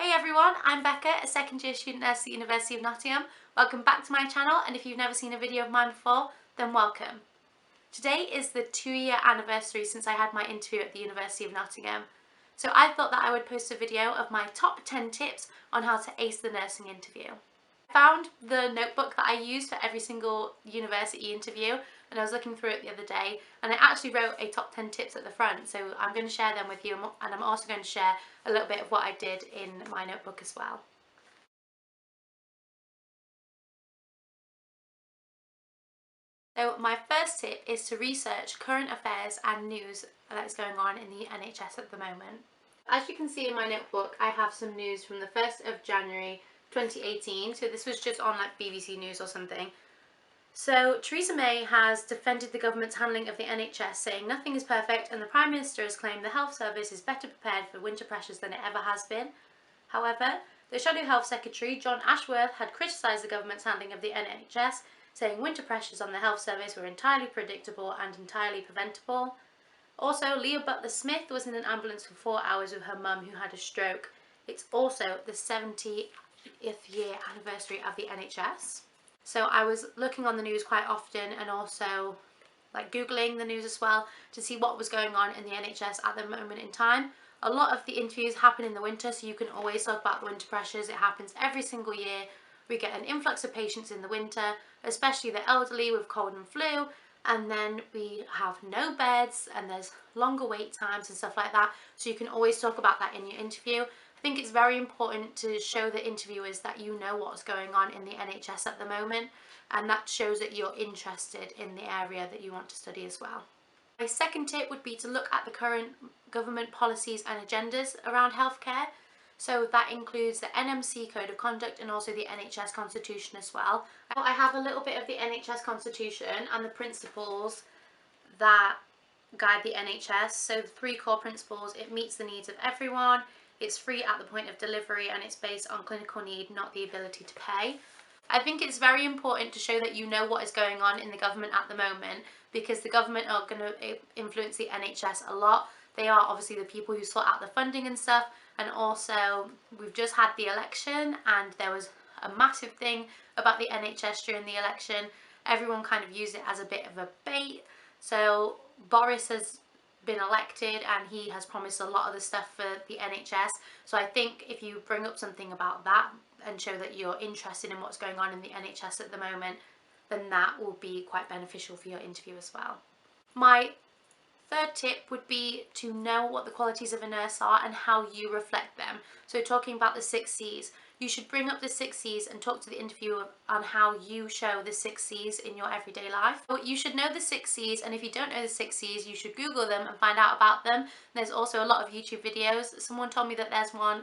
Hey everyone, I'm Becca, a second year student nurse at the University of Nottingham. Welcome back to my channel, and if you've never seen a video of mine before, then welcome. Today is the 2-year anniversary since I had my interview at the University of Nottingham. So I thought that I would post a video of my top 10 tips on how to ace the nursing interview. I found the notebook that I use for every single university interview, and I was looking through it the other day, and I actually wrote a top 10 tips at the front, so I'm going to share them with you, and I'm also going to share a little bit of what I did in my notebook as well. So my first tip is to research current affairs and news that is going on in the NHS at the moment. As you can see in my notebook, I have some news from the 1st of January 2018, so this was just on like BBC News or something. So Theresa May has defended the government's handling of the NHS, saying nothing is perfect, and the Prime Minister has claimed the health service is better prepared for winter pressures than it ever has been. However, the Shadow Health Secretary, John Ashworth, had criticised the government's handling of the NHS, saying winter pressures on the health service were entirely predictable and entirely preventable. Also, Leah Butler-Smith was in an ambulance for 4 hours with her mum who had a stroke. It's also the 70th year anniversary of the NHS. So I was looking on the news quite often and also like Googling the news as well to see what was going on in the NHS at the moment in time. A lot of the interviews happen in the winter, so you can always talk about the winter pressures. It happens every single year. We get an influx of patients in the winter, especially the elderly with cold and flu, and then we have no beds and there's longer wait times and stuff like that, so you can always talk about that in your interview. I think it's very important to show the interviewers that you know what's going on in the NHS at the moment, and that shows that you're interested in the area that you want to study as well. My second tip would be to look at the current government policies and agendas around healthcare. So that includes the NMC Code of Conduct and also the NHS Constitution as well. I have a little bit of the NHS Constitution and the principles that guide the NHS. So the 3 core principles: it meets the needs of everyone, it's free at the point of delivery, and it's based on clinical need, not the ability to pay. I think it's very important to show that you know what is going on in the government at the moment, because the government are going to influence the NHS a lot. They are obviously the people who sort out the funding and stuff, and also we've just had the election and there was a massive thing about the NHS during the election. Everyone kind of used it as a bit of a bait. So Boris has been elected and he has promised a lot of the stuff for the NHS. So I think if you bring up something about that and show that you're interested in what's going on in the NHS at the moment, then that will be quite beneficial for your interview as well. My third tip would be to know what the qualities of a nurse are and how you reflect them. So talking about the 6 C's, you should bring up the 6 C's and talk to the interviewer on how you show the 6 C's in your everyday life. So you should know the 6 C's, and if you don't know the 6 C's, you should Google them and find out about them. There's also a lot of YouTube videos. Someone told me that there's one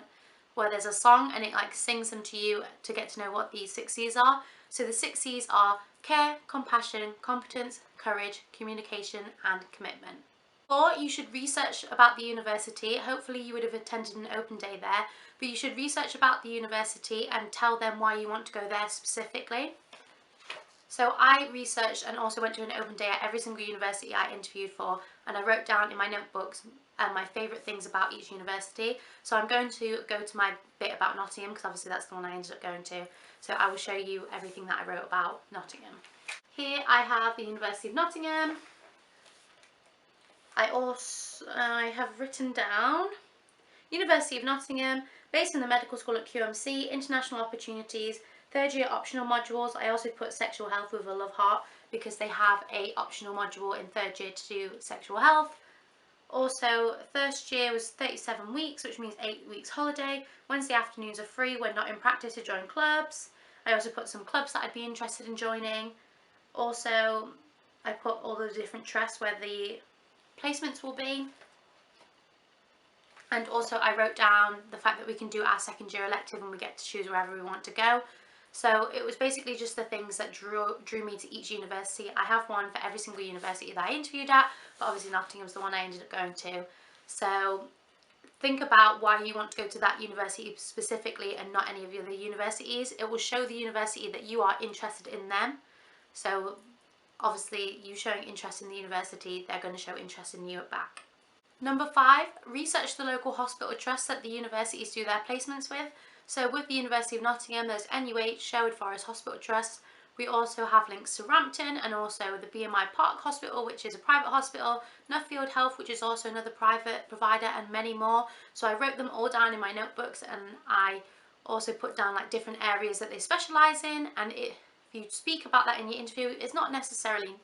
where there's a song and it like sings them to you to get to know what these 6 C's are. So the 6 C's are care, compassion, competence, courage, communication, and commitment. Or you should research about the university. Hopefully you would have attended an open day there, but you should research about the university and tell them why you want to go there specifically. So I researched and also went to an open day at every single university I interviewed for, and I wrote down in my notebooks my favourite things about each university. So I'm going to go to my bit about Nottingham, because obviously that's the one I ended up going to. So I will show you everything that I wrote about Nottingham. Here I have the University of Nottingham. I have written down University of Nottingham, based in the medical school at QMC, international opportunities, 3rd year optional modules. I also put sexual health with a love heart because they have a optional module in 3rd year to do sexual health. Also, 1st year was 37 weeks, which means 8 weeks holiday. Wednesday afternoons are free when not in practice to join clubs. I also put some clubs that I'd be interested in joining. Also, I put all the different trusts where the placements will be, and also I wrote down the fact that we can do our 2nd year elective and we get to choose wherever we want to go. So it was basically just the things that drew me to each university. I have one for every single university that I interviewed at, but obviously Nottingham's the one I ended up going to. So think about why you want to go to that university specifically and not any of the other universities. It will show the university that you are interested in them. So obviously you showing interest in the university, they're going to show interest in you back. Number 5, research the local hospital trusts that the universities do their placements with. So with the University of Nottingham, there's NUH, Sherwood Forest Hospital Trust. We also have links to Rampton and also the BMI Park Hospital, which is a private hospital, Nuffield Health, which is also another private provider, and many more. So I wrote them all down in my notebooks, and I also put down like different areas that they specialise in, and if you speak about that in your interview, it's not necessarily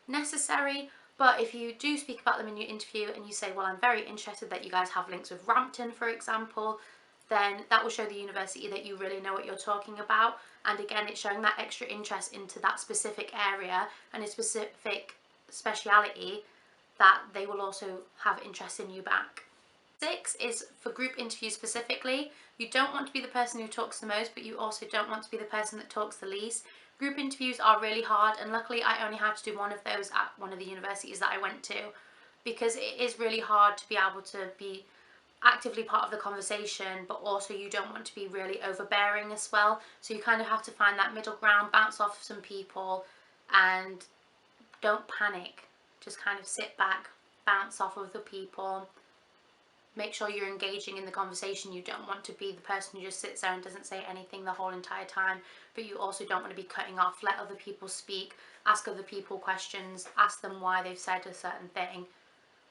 necessary, but if you do speak about them in your interview and you say, well, I'm very interested that you guys have links with Rampton, for example, then that will show the university that you really know what you're talking about. And again, it's showing that extra interest into that specific area and a specific speciality, that they will also have interest in you back. 6 is for group interviews specifically. You don't want to be the person who talks the most, but you also don't want to be the person that talks the least. Group interviews are really hard, and luckily I only had to do one of those at one of the universities that I went to, because it is really hard to be able to be actively part of the conversation, but also you don't want to be really overbearing as well. So you kind of have to find that middle ground, bounce off some people, and don't panic. Just kind of sit back, bounce off of the people. Make sure you're engaging in the conversation. You don't want to be the person who just sits there and doesn't say anything the whole entire time, but you also don't want to be cutting off. Let other people speak, ask other people questions, ask them why they've said a certain thing.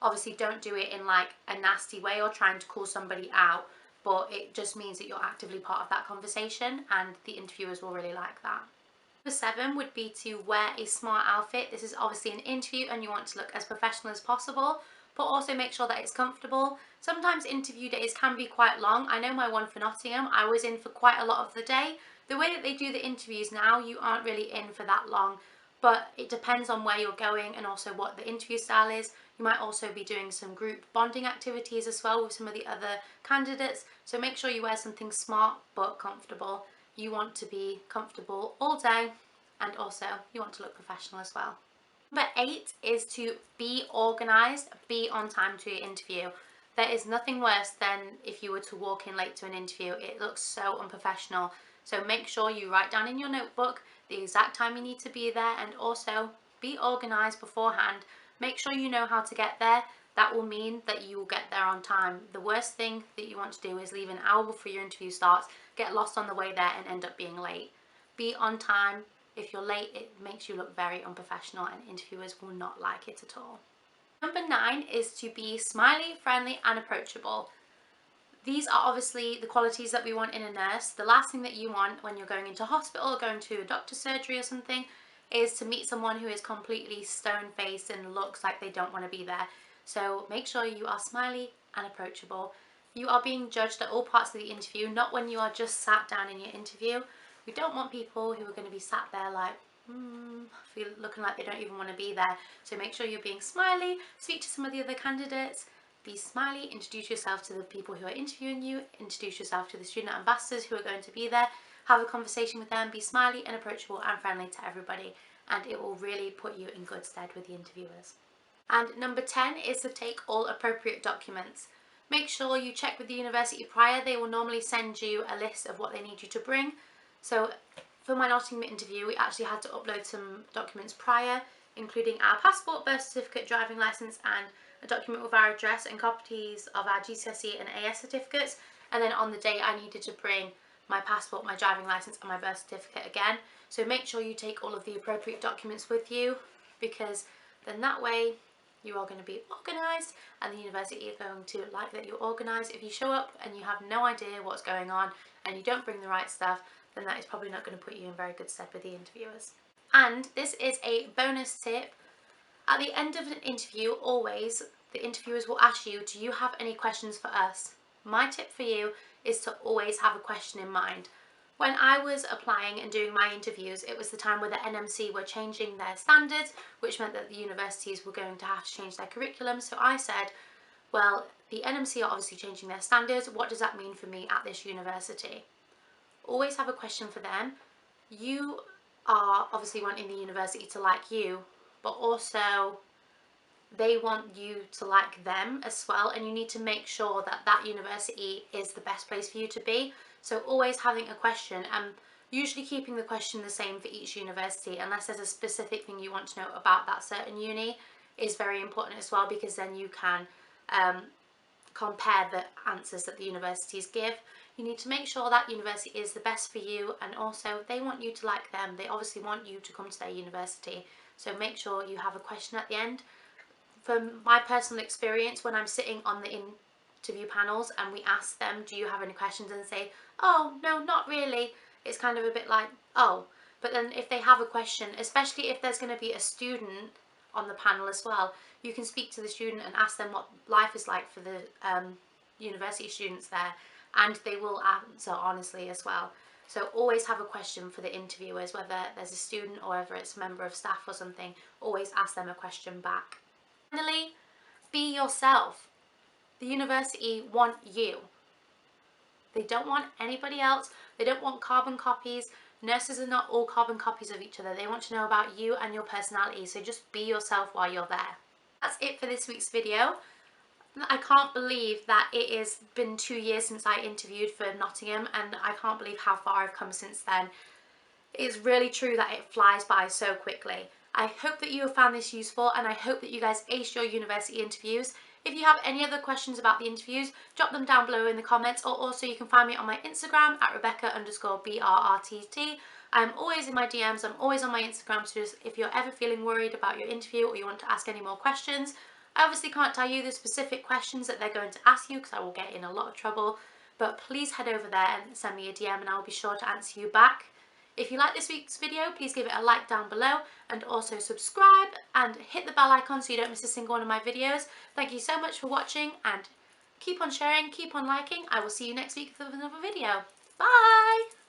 Obviously don't do it in like a nasty way or trying to call somebody out, but it just means that you're actively part of that conversation, and the interviewers will really like that. Number 7 would be to wear a smart outfit. This is obviously an interview and you want to look as professional as possible, but also make sure that it's comfortable. Sometimes interview days can be quite long. I know my one for Nottingham, I was in for quite a lot of the day. The way that they do the interviews now, you aren't really in for that long, but it depends on where you're going and also what the interview style is. You might also be doing some group bonding activities as well with some of the other candidates, so make sure you wear something smart but comfortable. You want to be comfortable all day, and also you want to look professional as well. Number 8 is to be organised, be on time to your interview. There is nothing worse than if you were to walk in late to an interview. It looks so unprofessional. So make sure you write down in your notebook the exact time you need to be there, and also be organised beforehand. Make sure you know how to get there. That will mean that you will get there on time. The worst thing that you want to do is leave an hour before your interview starts, get lost on the way there and end up being late. Be on time. If you're late, it makes you look very unprofessional and interviewers will not like it at all. Number 9 is to be smiley, friendly and approachable. These are obviously the qualities that we want in a nurse. The last thing that you want when you're going into hospital or going to a doctor's surgery or something is to meet someone who is completely stone-faced and looks like they don't want to be there. So make sure you are smiley and approachable. You are being judged at all parts of the interview, not when you are just sat down in your interview. We don't want people who are going to be sat there like, feel looking like they don't even want to be there. So make sure you're being smiley, speak to some of the other candidates, be smiley, introduce yourself to the people who are interviewing you, introduce yourself to the student ambassadors who are going to be there, have a conversation with them, be smiley and approachable and friendly to everybody, and it will really put you in good stead with the interviewers. And number 10 is to take all appropriate documents. Make sure you check with the university prior. They will normally send you a list of what they need you to bring. So for my Nottingham interview, we actually had to upload some documents prior, including our passport, birth certificate, driving licence and a document with our address and copies of our GCSE and AS certificates. And then on the day I needed to bring my passport, my driving licence and my birth certificate again. So make sure you take all of the appropriate documents with you, because then that way you are going to be organised and the university are going to like that you're organised. If you show up and you have no idea what's going on and you don't bring the right stuff, then that is probably not going to put you in very good stead with the interviewers. And this is a bonus tip. At the end of an interview, always, the interviewers will ask you, do you have any questions for us? My tip for you is to always have a question in mind. When I was applying and doing my interviews, it was the time where the NMC were changing their standards, which meant that the universities were going to have to change their curriculum. So I said, well, the NMC are obviously changing their standards. What does that mean for me at this university? Always have a question for them. You are obviously wanting the university to like you, but also they want you to like them as well, and you need to make sure that that university is the best place for you to be. So always having a question, and usually keeping the question the same for each university, unless there's a specific thing you want to know about that certain uni, is very important as well, because then you can compare the answers that the universities give. You need to make sure that university is the best for you, and also they want you to like them. They obviously want you to come to their university, so make sure you have a question at the end. From my personal experience, when I'm sitting on the interview panels and we ask them, do you have any questions, and say, oh no, not really, it's kind of a bit like, oh. But then if they have a question, especially if there's going to be a student on the panel as well, you can speak to the student and ask them what life is like for the university students there, and they will answer honestly as well. So always have a question for the interviewers, whether there's a student or whether it's a member of staff or something, always ask them a question back. Finally, be yourself. The university want you. They don't want anybody else. They don't want carbon copies. Nurses are not all carbon copies of each other. They want to know about you and your personality, so just be yourself while you're there. That's it for this week's video. I can't believe that it has been 2 years since I interviewed for Nottingham, and I can't believe how far I've come since then. It's really true that it flies by so quickly. I hope that you have found this useful, and I hope that you guys ace your university interviews. If you have any other questions about the interviews, drop them down below in the comments, or also you can find me on my Instagram at Rebecca_BRRTT. I'm always in my DMs, I'm always on my Instagram, so just if you're ever feeling worried about your interview or you want to ask any more questions, I obviously can't tell you the specific questions that they're going to ask you because I will get in a lot of trouble, but please head over there and send me a DM and I'll be sure to answer you back. If you like this week's video, please give it a like down below, and also subscribe and hit the bell icon so you don't miss a single one of my videos. Thank you so much for watching, and keep on sharing, keep on liking. I will see you next week with another video. Bye!